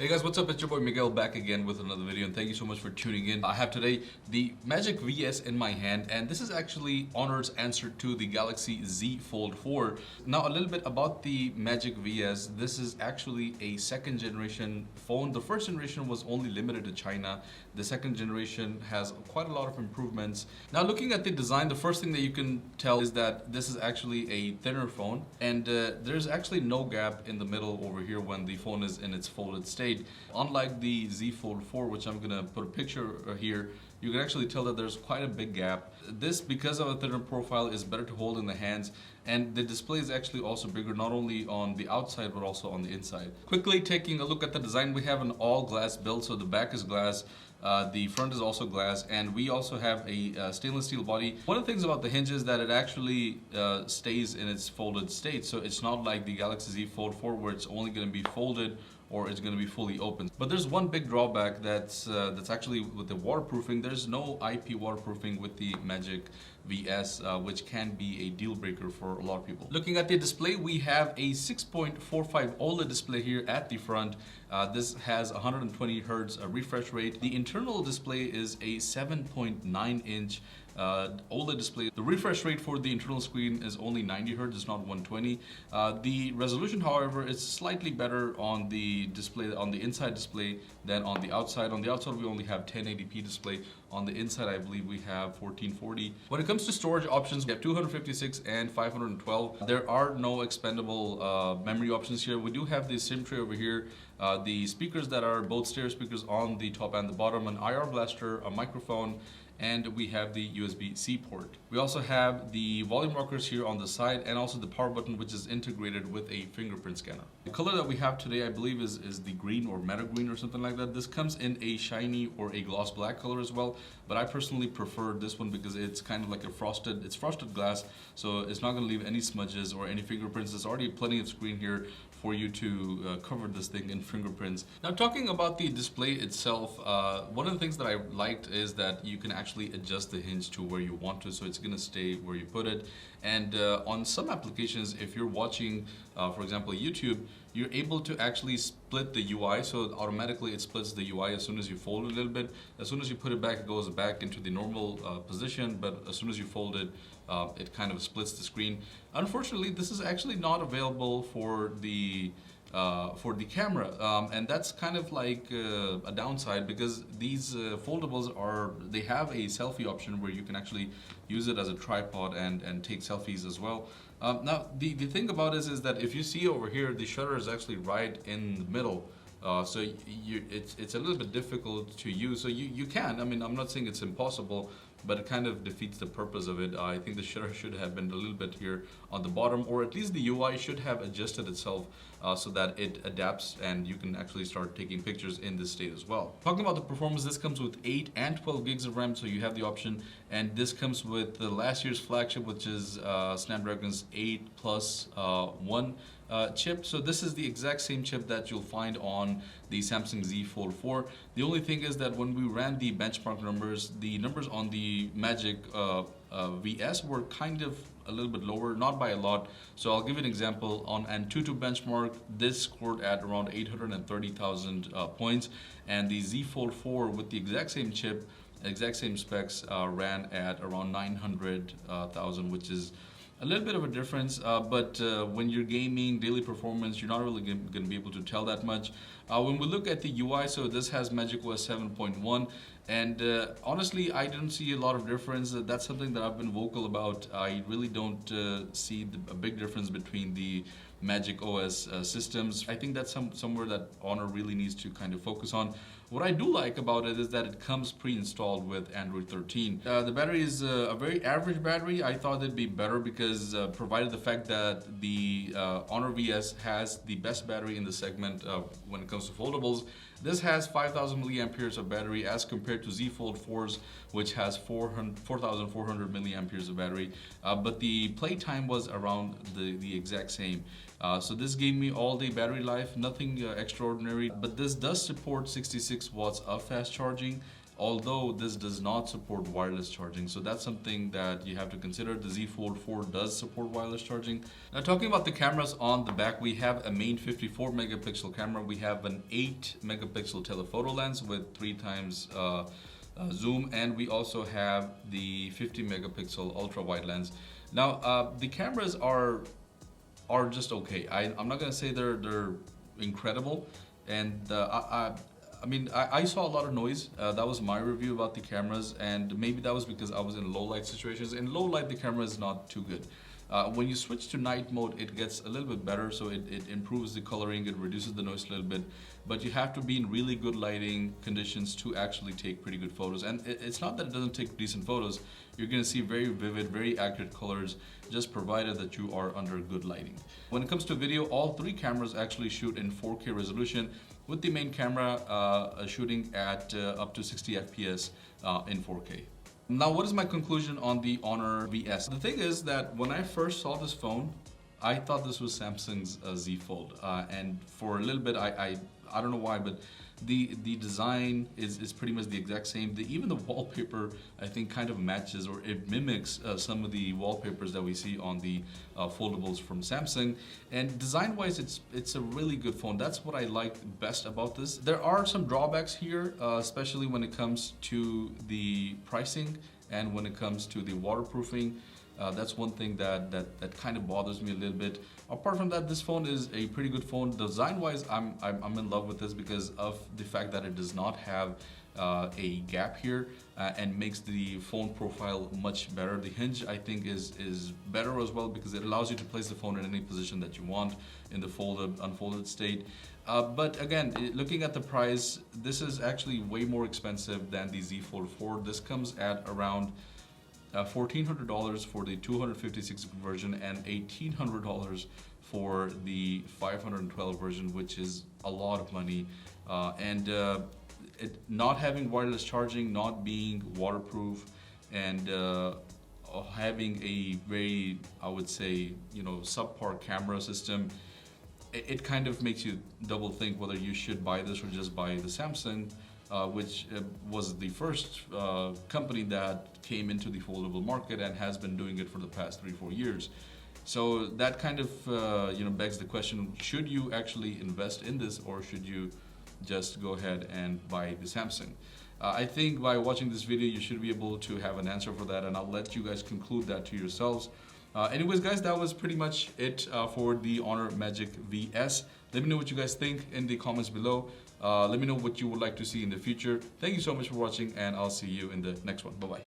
Hey guys, what's up? It's your boy Miguel back again with another video, and thank you so much for tuning in. I have today the Magic VS in my hand, and this is actually Honor's answer to the Galaxy Z Fold 4. Now, a little bit about the Magic VS. This is actually a second generation phone. The first generation was only limited to China. The second generation has quite a lot of improvements. Now, looking at the design, the first thing that you can tell is that this is actually a thinner phone, and there's actually no gap in the middle over here when the phone is in its folded state. Unlike the Z Fold 4, which I'm gonna put a picture here, you can actually tell that there's quite a big gap. This, because of a thinner profile, is better to hold in the hands, and the display is actually also bigger, not only on the outside but also on the inside. Quickly taking a look at the design, we have an all glass build, so the back is glass. The front is also glass, and we also have a stainless steel body. One of the things about the hinge is that it actually stays in its folded state, so it's not like the Galaxy Z Fold 4 where it's only going to be folded or it's going to be fully open. But there's one big drawback that's actually with the waterproofing. There's no IP waterproofing with the Magic VS, which can be a deal breaker for a lot of people. Looking at the display, we have a 6.45 OLED display here at the front. This has 120 hertz refresh rate. The internal display is a 7.9 inch OLED display. The refresh rate for the internal screen is only 90 hertz, it's not 120. The resolution, however, is slightly better on the display, on the inside display, than on the outside. On the outside, we only have 1080p display. On the inside, I believe we have 1440. When it comes to storage options, we have 256 and 512. There are no expandable memory options here. We do have the SIM tray over here. The speakers that are both stereo speakers on the top and the bottom, an IR blaster, a microphone, and we have the USB-C port. We also have the volume rockers here on the side, and also the power button, which is integrated with a fingerprint scanner. The color that we have today, I believe, is the green or meta green or something like that. This comes in a shiny or a gloss black color as well, but I personally prefer this one because it's kind of like it's frosted glass, so it's not going to leave any smudges or any fingerprints. There's already plenty of screen here for you to cover this thing in fingerprints. Now, talking about the display itself, one of the things that I liked is that you can actually adjust the hinge to where you want to, so it's going to stay where you put it. And on some applications, if you're watching, for example, YouTube, you're able to actually split the UI, so automatically it splits the UI as soon as you fold it a little bit. As soon as you put it back, it goes back into the normal position, but as soon as you fold it, it kind of splits the screen. Unfortunately, this is actually not available for the camera, and that's kind of like a downside, because these foldables they have a selfie option where you can actually use it as a tripod and take selfies as well. Now, the thing about this is that if you see over here, the shutter is actually right in the middle. So it's a little bit difficult to use. So you can, I mean, I'm not saying it's impossible, but it kind of defeats the purpose of it. I think the shutter should have been a little bit here on the bottom, or at least the UI should have adjusted itself so that it adapts and you can actually start taking pictures in this state as well. Talking about the performance, this comes with 8 and 12 gigs of RAM, so you have the option, and this comes with the last year's flagship, which is Snapdragon's 8 plus 1 chip. So this is the exact same chip that you'll find on the Samsung Z Fold 4. The only thing is that when we ran the benchmark numbers, the numbers on the Magic VS were kind of a little bit lower, not by a lot. So I'll give you an example. On Antutu benchmark, this scored at around 830,000 points, and the Z Fold 4 with the exact same chip, exact same specs, ran at around 900,000, which is a little bit of a difference, but when you're gaming, daily performance, you're not really going to be able to tell that much. When we look at the UI, so this has macOS 7.1, and honestly, I didn't see a lot of difference. That's something that I've been vocal about. I really don't see a big difference between the Magic OS systems. I think that's somewhere that Honor really needs to kind of focus on. What I do like about it is that it comes pre-installed with Android 13. The battery is a very average battery. I thought it'd be better because provided the fact that the Honor VS has the best battery in the segment when it comes to foldables. This has 5,000 milliamperes of battery as compared to Z Fold 4's, which has 4,400 milliamperes of battery. But the playtime was around the exact same. So this gave me all-day battery life, nothing extraordinary. But this does support 66 watts of fast charging. although this does not support wireless charging. So that's something that you have to consider. The Z Fold 4 does support wireless charging. Now, talking about the cameras on the back, we have a main 54 megapixel camera. We have an 8 megapixel telephoto lens with 3 times zoom, and we also have the 50 megapixel ultra wide lens. Now, the cameras are just okay. I'm not gonna say they're incredible, and I mean, I saw a lot of noise. That was my review about the cameras, and maybe that was because I was in low light situations. In low light, the camera is not too good. When you switch to night mode, it gets a little bit better, so it improves the coloring, it reduces the noise a little bit, but you have to be in really good lighting conditions to actually take pretty good photos. And it's not that it doesn't take decent photos. You're going to see very vivid, very accurate colors, just provided that you are under good lighting. When it comes to video, all 3 cameras actually shoot in 4K resolution, with the main camera shooting at up to 60 FPS in 4K. Now, what is my conclusion on the Honor VS? The thing is that when I first saw this phone, I thought this was Samsung's Z Fold, and for a little bit, I don't know why, but the design is pretty much the exact same. Even the wallpaper, I think, kind of matches, or it mimics some of the wallpapers that we see on the foldables from Samsung. And design-wise, it's a really good phone. That's what I like best about this. There are some drawbacks here, especially when it comes to the pricing and when it comes to the waterproofing. That's one thing that kind of bothers me a little bit. Apart from that, this phone is a pretty good phone. Design-wise, I'm in love with this because of the fact that it does not have a gap here and makes the phone profile much better. The hinge, I think, is better as well because it allows you to place the phone in any position that you want in the folded, unfolded state. But again, looking at the price, this is actually way more expensive than the Z Fold 4. This comes at around $1,400 for the 256 version and $1,800 for the 512 version, which is a lot of money. It not having wireless charging, not being waterproof, and having a very, I would say, subpar camera system, it kind of makes you double think whether you should buy this or just buy the Samsung. Which was the first company that came into the foldable market and has been doing it for the past 3-4 years. So that kind of begs the question: should you actually invest in this, or should you just go ahead and buy the Samsung? I think by watching this video, you should be able to have an answer for that, and I'll let you guys conclude that to yourselves. Anyways, guys, that was pretty much it for the Honor Magic VS. Let me know what you guys think in the comments below. Let me know what you would like to see in the future. Thank you so much for watching, and I'll see you in the next one. Bye-bye.